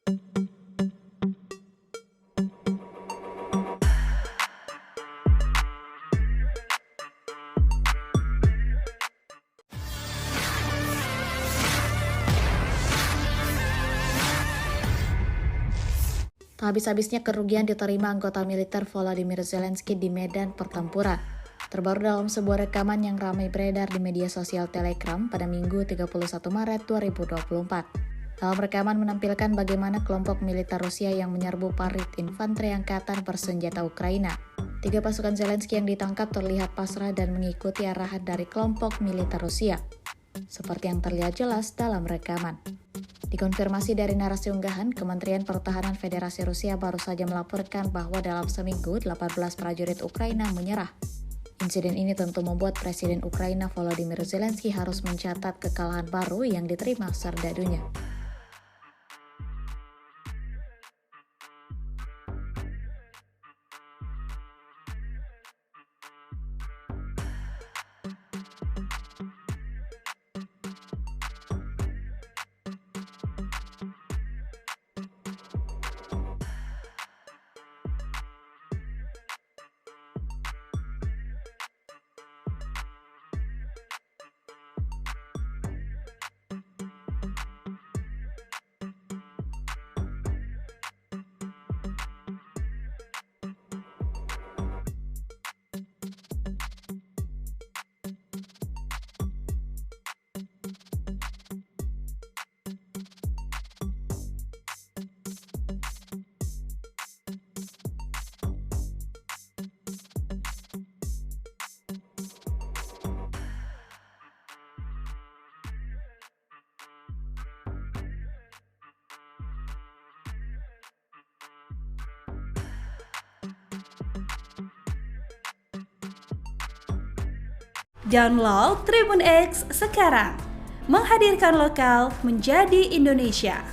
Tak habis-habisnya kerugian diterima anggota militer Volodymyr Zelensky di medan pertempuran. Terbaru dalam sebuah rekaman yang ramai beredar di media sosial Telegram pada Minggu 31 Maret 2024. Dalam rekaman menampilkan bagaimana kelompok militer Rusia yang menyerbu parit infanteri angkatan bersenjata Ukraina. 3 pasukan Zelensky yang ditangkap terlihat pasrah dan mengikuti arahan dari kelompok militer Rusia, seperti yang terlihat jelas dalam rekaman. Dikonfirmasi dari narasi unggahan, Kementerian Pertahanan Federasi Rusia baru saja melaporkan bahwa dalam seminggu 18 prajurit Ukraina menyerah. Insiden ini tentu membuat Presiden Ukraina Volodymyr Zelensky harus mencatat kekalahan baru yang diterima serdadunya. Download Tribun X sekarang, menghadirkan lokal menjadi Indonesia.